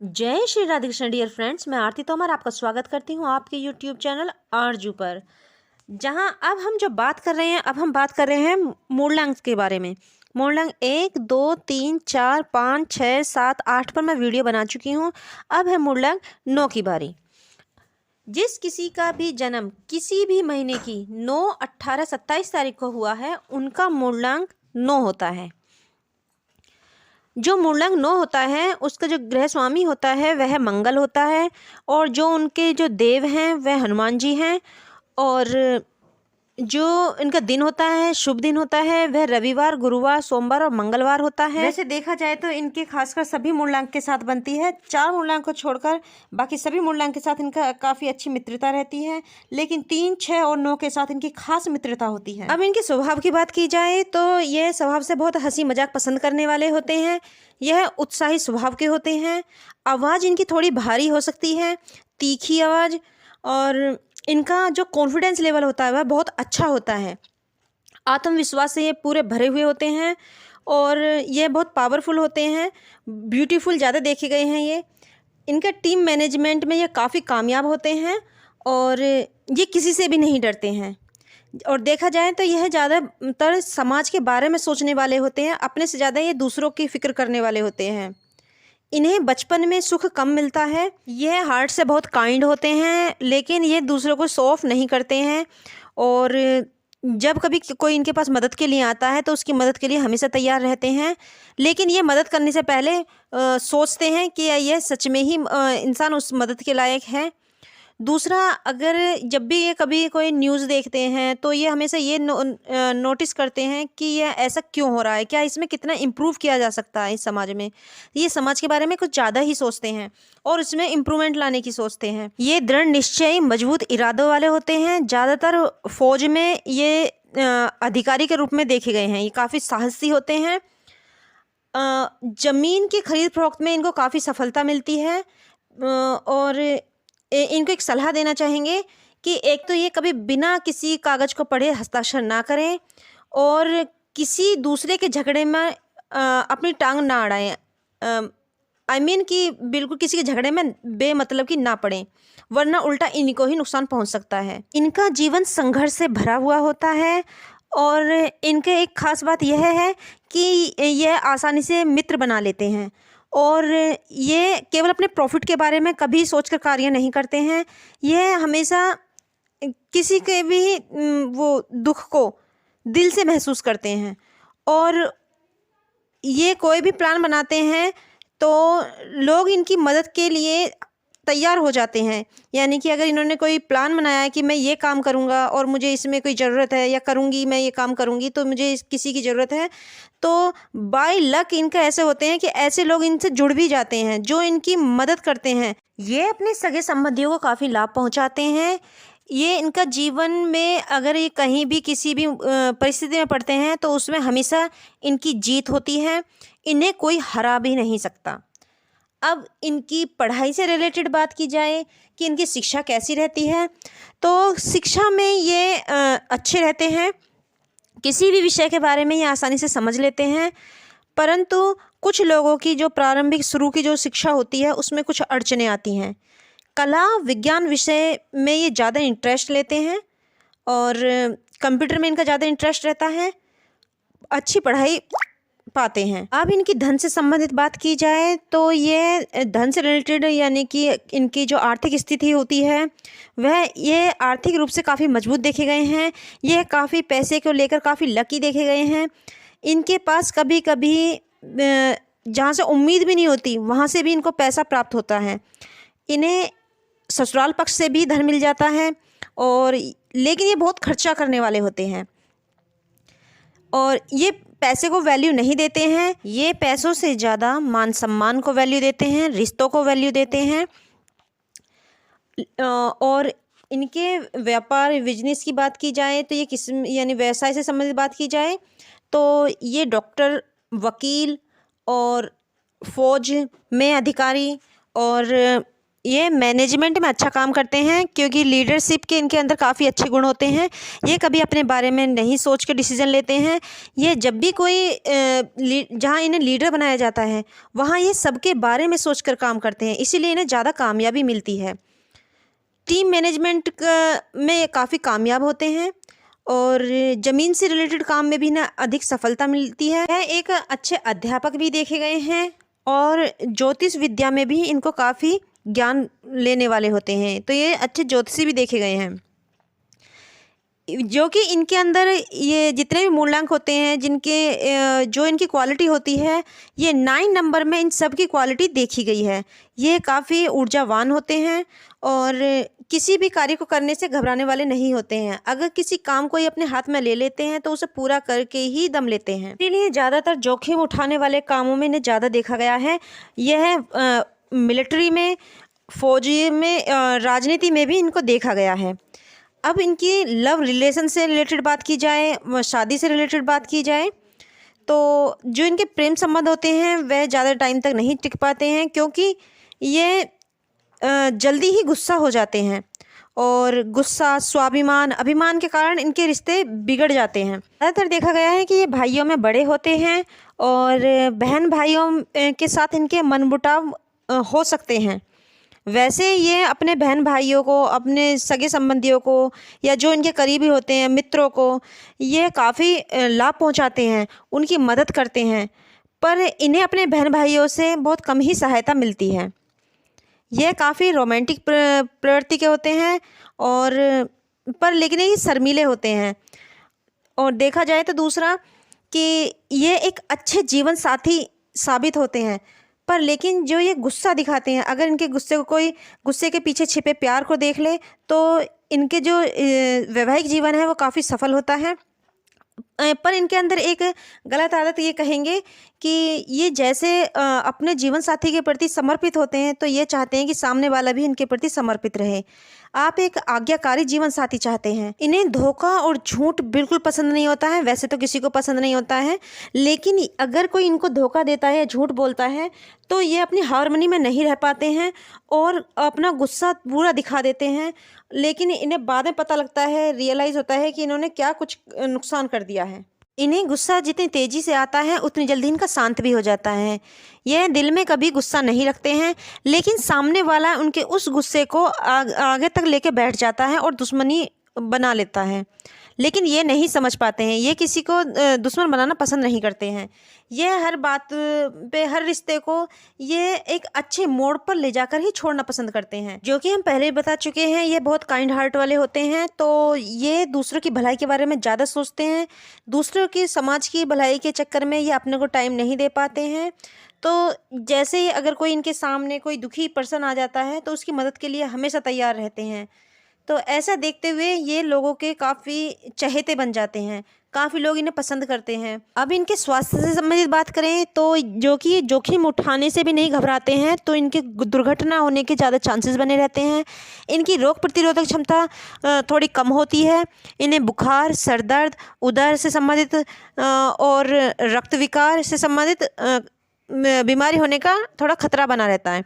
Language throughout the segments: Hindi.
जय श्री राधे कृष्ण डियर फ्रेंड्स। मैं आरती तोमर आपका स्वागत करती हूँ आपके यूट्यूब चैनल आरजू पर। जहाँ अब हम जो बात कर रहे हैं, अब हम बात कर रहे हैं मूलंग के बारे में। मूलंग 1, 2, 3, 4, 5, 6, 7, 8 पर मैं वीडियो बना चुकी हूँ। अब है मूलंग 9 की बारी। जिस किसी का भी जन्म किसी भी महीने की 9, 18, 27 तारीख को हुआ है, उनका मूलंग 9 होता है। जो मूलंग 9 होता है, उसका जो ग्रह स्वामी होता है वह मंगल होता है, और जो उनके जो देव हैं वह हनुमान जी हैं, और जो इनका दिन होता है, शुभ दिन होता है, वह रविवार, गुरुवार, सोमवार और मंगलवार होता है। वैसे देखा जाए तो इनके खासकर सभी मूलांक के साथ बनती है। 4 मूलांक को छोड़कर बाकी सभी मूलांक के साथ इनका काफ़ी अच्छी मित्रता रहती है, लेकिन 3, 6 और 9 के साथ इनकी खास मित्रता होती है। अब इनके स्वभाव की बात की जाए तो यह स्वभाव से बहुत हंसी मजाक पसंद करने वाले होते हैं। यह उत्साही स्वभाव के होते हैं। आवाज़ इनकी थोड़ी भारी हो सकती है, तीखी आवाज़, और इनका जो कॉन्फिडेंस लेवल होता है वह बहुत अच्छा होता है। आत्मविश्वास से ये पूरे भरे हुए होते हैं, और ये बहुत पावरफुल होते हैं। ब्यूटीफुल ज़्यादा देखे गए हैं ये। इनका टीम मैनेजमेंट में ये काफ़ी कामयाब होते हैं, और ये किसी से भी नहीं डरते हैं। और देखा जाए तो यह ज़्यादातर समाज के बारे में सोचने वाले होते हैं। अपने से ज़्यादा ये दूसरों की फ़िक्र करने वाले होते हैं। इन्हें बचपन में सुख कम मिलता है। यह हार्ट से बहुत काइंड होते हैं, लेकिन ये दूसरों को शो ऑफ नहीं करते हैं, और जब कभी कोई इनके पास मदद के लिए आता है तो उसकी मदद के लिए हमेशा तैयार रहते हैं। लेकिन ये मदद करने से पहले सोचते हैं कि यह सच में ही इंसान उस मदद के लायक है। दूसरा, अगर जब भी ये कभी कोई न्यूज़ देखते हैं तो ये हमेशा ये नोटिस करते हैं कि यह ऐसा क्यों हो रहा है, क्या इसमें कितना इम्प्रूव किया जा सकता है इस समाज में। ये समाज के बारे में कुछ ज़्यादा ही सोचते हैं और इसमें इम्प्रूवमेंट लाने की सोचते हैं। ये दृढ़ निश्चयी मजबूत इरादों वाले होते हैं। ज़्यादातर फौज में ये अधिकारी के रूप में देखे गए हैं। ये काफ़ी साहसी होते हैं। ज़मीन की खरीद फरोख्त में इनको काफ़ी सफलता मिलती है, और इनको एक सलाह देना चाहेंगे कि एक तो ये कभी बिना किसी कागज़ को पढ़े हस्ताक्षर ना करें, और किसी दूसरे के झगड़े में अपनी टांग ना अड़ाएं। आई मीन कि बिल्कुल किसी के झगड़े में बेमतलब की ना पड़ें, वरना उल्टा इनको ही नुकसान पहुंच सकता है। इनका जीवन संघर्ष से भरा हुआ होता है, और इनके एक खास बात यह है कि यह आसानी से मित्र बना लेते हैं, और ये केवल अपने प्रॉफिट के बारे में कभी सोचकर कार्य नहीं करते हैं। यह हमेशा किसी के भी वो दुख को दिल से महसूस करते हैं, और ये कोई भी प्लान बनाते हैं तो लोग इनकी मदद के लिए तैयार हो जाते हैं। यानी कि अगर इन्होंने कोई प्लान बनाया है कि मैं ये काम करूँगा और मुझे इसमें कोई ज़रूरत है, या करूँगी मैं ये काम करूँगी तो मुझे किसी की ज़रूरत है, तो बाय लक इनका ऐसे होते हैं कि ऐसे लोग इनसे जुड़ भी जाते हैं जो इनकी मदद करते हैं। ये अपने सगे संबंधियों को काफ़ी लाभ पहुँचाते हैं। ये इनका जीवन में अगर ये कहीं भी किसी भी परिस्थिति में पड़ते हैं तो उसमें हमेशा इनकी जीत होती है। इन्हें कोई हरा भी नहीं सकता। अब इनकी पढ़ाई से रिलेटेड बात की जाए कि इनकी शिक्षा कैसी रहती है, तो शिक्षा में ये अच्छे रहते हैं। किसी भी विषय के बारे में ये आसानी से समझ लेते हैं, परंतु कुछ लोगों की जो प्रारंभिक शुरू की जो शिक्षा होती है उसमें कुछ अड़चनें आती हैं। कला विज्ञान विषय में ये ज़्यादा इंटरेस्ट लेते हैं, और कंप्यूटर में इनका ज़्यादा इंटरेस्ट रहता है। अच्छी पढ़ाई पाते हैं। अब इनकी धन से संबंधित बात की जाए तो ये धन से रिलेटेड, यानी कि इनकी जो आर्थिक स्थिति होती है वह ये आर्थिक रूप से काफ़ी मजबूत देखे गए हैं। ये काफ़ी पैसे को लेकर काफ़ी लकी देखे गए हैं। इनके पास कभी कभी जहाँ से उम्मीद भी नहीं होती वहाँ से भी इनको पैसा प्राप्त होता है। इन्हें ससुराल पक्ष से भी धन मिल जाता है, और लेकिन ये बहुत खर्चा करने वाले होते हैं, और ये पैसे को वैल्यू नहीं देते हैं। ये पैसों से ज़्यादा मान सम्मान को वैल्यू देते हैं, रिश्तों को वैल्यू देते हैं। और इनके व्यापार बिजनेस की बात की जाए तो ये किस यानी व्यवसाय से संबंधित बात की जाए तो ये डॉक्टर, वकील, और फौज में अधिकारी, और ये मैनेजमेंट में अच्छा काम करते हैं क्योंकि लीडरशिप के इनके अंदर काफ़ी अच्छे गुण होते हैं। ये कभी अपने बारे में नहीं सोच के डिसीजन लेते हैं। ये जब भी कोई जहाँ इन्हें लीडर बनाया जाता है वहाँ ये सबके बारे में सोचकर काम करते हैं, इसीलिए इन्हें ज़्यादा कामयाबी मिलती है। टीम मैनेजमेंट में ये काफ़ी कामयाब होते हैं और ज़मीन से रिलेटेड काम में भी ना अधिक सफलता मिलती है। एक अच्छे अध्यापक भी देखे गए हैं और ज्योतिष विद्या में भी इनको काफ़ी ज्ञान लेने वाले होते हैं, तो ये अच्छे ज्योतिषी भी देखे गए हैं। जो कि इनके अंदर ये जितने भी मूलांक होते हैं, जिनके जो इनकी क्वालिटी होती है, ये 9 नंबर में इन सब की क्वालिटी देखी गई है। ये काफ़ी ऊर्जावान होते हैं और किसी भी कार्य को करने से घबराने वाले नहीं होते हैं। अगर किसी काम को ये अपने हाथ में ले लेते हैं तो उसे पूरा करके ही दम लेते हैं। इसीलिए ज़्यादातर जोखिम उठाने वाले कामों में इन्हें ज़्यादा देखा गया है। यह मिलिट्री में, फौजी में, राजनीति में भी इनको देखा गया है। अब इनकी लव रिलेशन से रिलेटेड बात की जाए, शादी से रिलेटेड बात की जाए, तो जो इनके प्रेम संबंध होते हैं वह ज़्यादा टाइम तक नहीं टिक पाते हैं क्योंकि ये जल्दी ही गुस्सा हो जाते हैं और गुस्सा, स्वाभिमान, अभिमान के कारण इनके रिश्ते बिगड़ जाते हैं। ज़्यादातर देखा गया है कि ये भाइयों में बड़े होते हैं और बहन भाइयों के साथ इनके मनमुटाव हो सकते हैं। वैसे ये अपने बहन भाइयों को, अपने सगे संबंधियों को या जो इनके करीबी होते हैं, मित्रों को, ये काफ़ी लाभ पहुंचाते हैं, उनकी मदद करते हैं, पर इन्हें अपने बहन भाइयों से बहुत कम ही सहायता मिलती है। यह काफ़ी रोमांटिक प्रवृत्ति के होते हैं और पर लेकिन ये शर्मीले होते हैं। और देखा जाए तो दूसरा कि ये एक अच्छे जीवन साथी साबित होते हैं, पर लेकिन जो ये गुस्सा दिखाते हैं, अगर इनके गुस्से को कोई गुस्से के पीछे छिपे प्यार को देख ले तो इनके जो वैवाहिक जीवन है वो काफ़ी सफल होता है। पर इनके अंदर एक गलत आदत ये कहेंगे कि ये जैसे अपने जीवन साथी के प्रति समर्पित होते हैं तो ये चाहते हैं कि सामने वाला भी इनके प्रति समर्पित रहे। आप एक आज्ञाकारी जीवन साथी चाहते हैं। इन्हें धोखा और झूठ बिल्कुल पसंद नहीं होता है, वैसे तो किसी को पसंद नहीं होता है, लेकिन अगर कोई इनको धोखा देता है या झूठ बोलता है तो ये अपनी हार्मनी में नहीं रह पाते हैं और अपना गुस्सा पूरा दिखा देते हैं। लेकिन इन्हें बाद में पता लगता है, रियलाइज़ होता है कि इन्होंने क्या कुछ नुकसान कर दिया है। इन्हें गुस्सा जितनी तेज़ी से आता है उतनी जल्दी इनका शांत भी हो जाता है। यह दिल में कभी गुस्सा नहीं रखते हैं, लेकिन सामने वाला उनके उस गुस्से को आगे तक लेके बैठ जाता है और दुश्मनी बना लेता है, लेकिन ये नहीं समझ पाते हैं। ये किसी को दुश्मन बनाना पसंद नहीं करते हैं। यह हर बात पे, हर रिश्ते को ये एक अच्छे मोड़ पर ले जाकर ही छोड़ना पसंद करते हैं। जो कि हम पहले ही बता चुके हैं, ये बहुत काइंड हार्ट वाले होते हैं, तो ये दूसरों की भलाई के बारे में ज़्यादा सोचते हैं। दूसरों की, समाज की भलाई के चक्कर में ये अपने को टाइम नहीं दे पाते हैं। तो जैसे ही अगर कोई इनके सामने कोई दुखी पर्सन आ जाता है तो उसकी मदद के लिए हमेशा तैयार रहते हैं। तो ऐसा देखते हुए ये लोगों के काफ़ी चहेते बन जाते हैं, काफ़ी लोग इन्हें पसंद करते हैं। अब इनके स्वास्थ्य से संबंधित बात करें तो जो कि जोखिम उठाने से भी नहीं घबराते हैं, तो इनके दुर्घटना होने के ज़्यादा चांसेस बने रहते हैं। इनकी रोग प्रतिरोधक क्षमता थोड़ी कम होती है। इन्हें बुखार, सर दर्द, उदर से संबंधित और रक्त विकार से संबंधित बीमारी होने का थोड़ा खतरा बना रहता है।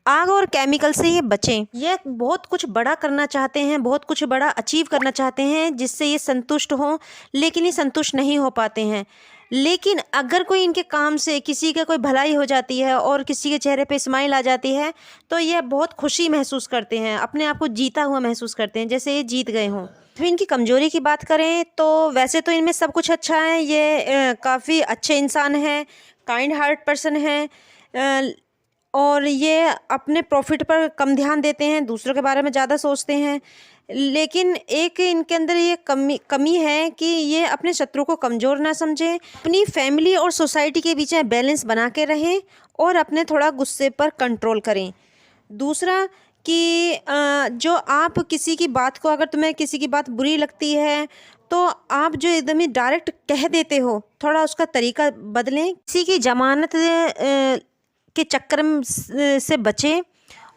आग और केमिकल से ये बचें। ये बहुत कुछ बड़ा करना चाहते हैं, बहुत कुछ बड़ा अचीव करना चाहते हैं जिससे ये संतुष्ट हों, लेकिन ये संतुष्ट नहीं हो पाते हैं। लेकिन अगर कोई इनके काम से किसी का कोई भलाई हो जाती है और किसी के चेहरे पे स्माइल आ जाती है तो ये बहुत खुशी महसूस करते हैं, अपने आप को जीता हुआ महसूस करते हैं, जैसे ये जीत गए हों। फिर इनकी कमजोरी की बात करें तो वैसे तो इनमें सब कुछ अच्छा है। ये काफ़ी अच्छे इंसान हैं, काइंड हार्ट पर्सन हैं और ये अपने प्रॉफिट पर कम ध्यान देते हैं, दूसरों के बारे में ज़्यादा सोचते हैं। लेकिन एक इनके अंदर ये कमी है कि ये अपने शत्रु को कमज़ोर ना समझें, अपनी फैमिली और सोसाइटी के बीच में बैलेंस बना के रहें और अपने थोड़ा गुस्से पर कंट्रोल करें। दूसरा कि जो आप किसी की बात को, अगर तुम्हें किसी की बात बुरी लगती है तो आप जो एकदम ही डायरेक्ट कह देते हो, थोड़ा उसका तरीका बदलें। किसी की जमानत के चक्कर से बचें।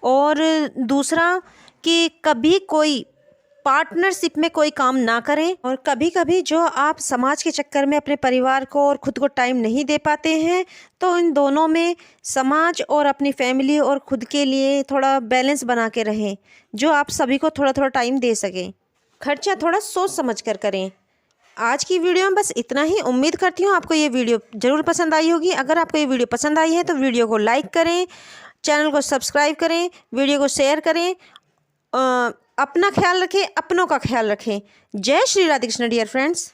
और दूसरा कि कभी कोई पार्टनरशिप में कोई काम ना करें। और कभी कभी जो आप समाज के चक्कर में अपने परिवार को और खुद को टाइम नहीं दे पाते हैं, तो इन दोनों में समाज और अपनी फैमिली और खुद के लिए थोड़ा बैलेंस बना के रहें, जो आप सभी को थोड़ा थोड़ा टाइम दे सकें। खर्चा थोड़ा सोच समझ कर करें। आज की वीडियो में बस इतना ही। उम्मीद करती हूँ आपको ये वीडियो ज़रूर पसंद आई होगी। अगर आपको ये वीडियो पसंद आई है तो वीडियो को लाइक करें, चैनल को सब्सक्राइब करें, वीडियो को शेयर करें। अपना ख्याल रखें, अपनों का ख्याल रखें। जय श्री राधे कृष्ण डियर फ्रेंड्स।